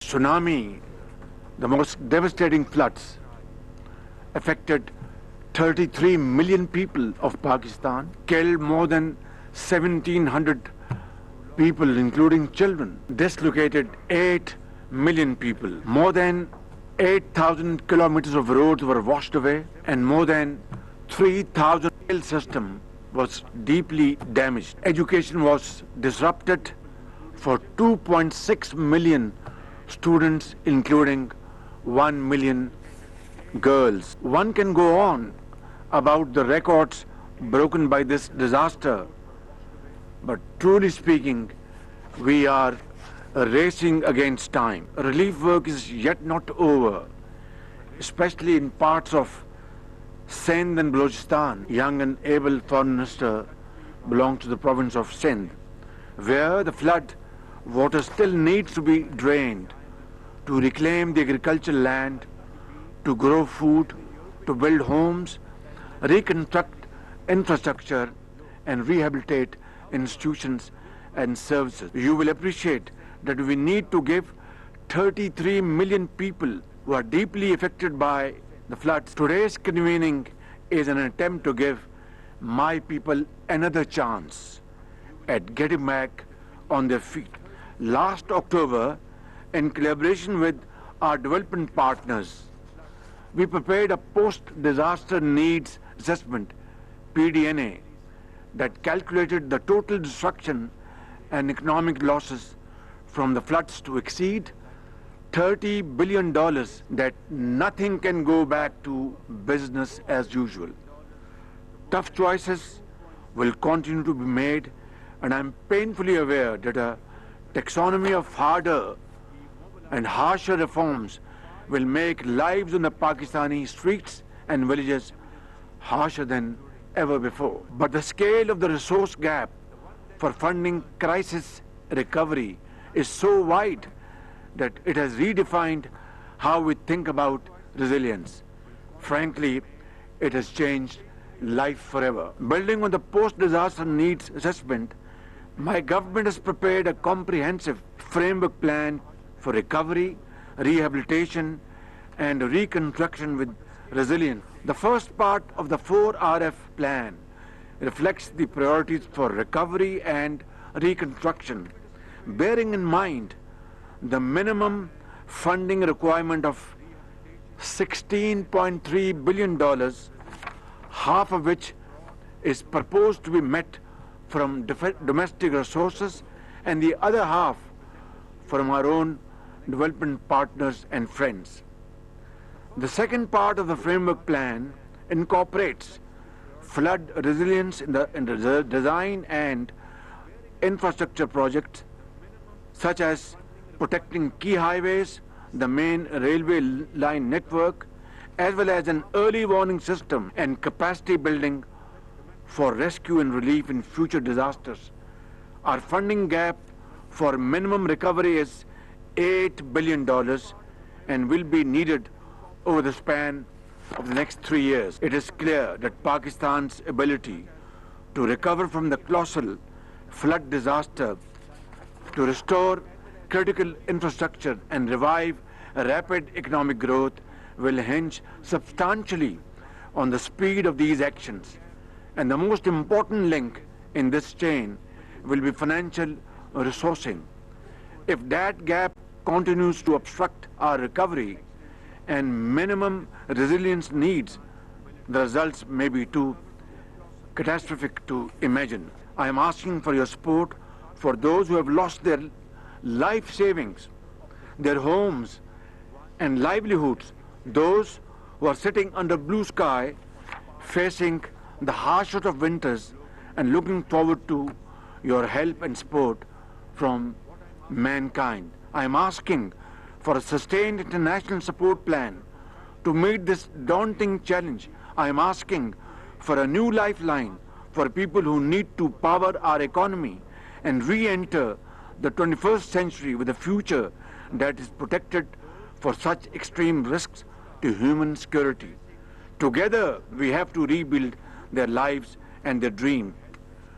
Tsunami, the most devastating floods, affected 33 million people of Pakistan, killed more than 1,700 people, including children, dislocated 8 million people. More than 8,000 kilometers of roads were washed away, and more than 3,000 rail system was deeply damaged. Education was disrupted for 2.6 million students, including 1 million girls. One can go on about the records broken by this disaster, but truly speaking, we are racing against time. Relief work is yet not over, especially in parts of Sindh and Balochistan. Young and able Foreign Minister belongs to the province of Sindh, where the flood water still needs to be drained to reclaim the agricultural land, to grow food, to build homes, reconstruct infrastructure, and rehabilitate institutions and services. You will appreciate that we need to give 33 million people who are deeply affected by the floods. Today's convening is an attempt to give my people another chance at getting back on their feet. Last October, in collaboration with our development partners, we prepared a post-disaster needs assessment, PDNA, that calculated the total destruction and economic losses from the floods to exceed $30 billion, that nothing can go back to business as usual. Tough choices will continue to be made, and I'm painfully aware that a taxonomy of harder and harsher reforms will make lives in the Pakistani streets and villages harsher than ever before. But the scale of the resource gap for funding crisis recovery is so wide that it has redefined how we think about resilience. Frankly, it has changed life forever. Building on the post-disaster needs assessment, my government has prepared a comprehensive framework plan for recovery, rehabilitation, and reconstruction with resilience. The first part of the 4RF plan reflects the priorities for recovery and reconstruction, bearing in mind the minimum funding requirement of $16.3 billion, half of which is proposed to be met from domestic resources and the other half from our own development partners and friends. The second part of the framework plan incorporates flood resilience in the design and infrastructure projects, such as protecting key highways, the main railway line network, as well as an early warning system and capacity building for rescue and relief in future disasters. Our funding gap for minimum recovery is $8 billion and will be needed over the span of the next 3 years. It is clear that Pakistan's ability to recover from the colossal flood disaster, to restore critical infrastructure and revive rapid economic growth will hinge substantially on the speed of these actions. And the most important link in this chain will be financial resourcing. If that gap continues to obstruct our recovery and minimum resilience needs, the results may be too catastrophic to imagine. I am asking for your support for those who have lost their life savings, their homes and livelihoods, those who are sitting under blue sky, facing the harshest of winters and looking forward to your help and support from mankind. I am asking for a sustained international support plan to meet this daunting challenge. I am asking for a new lifeline for people who need to power our economy and re-enter the 21st century with a future that is protected for such extreme risks to human security. Together, we have to rebuild their lives and their dream.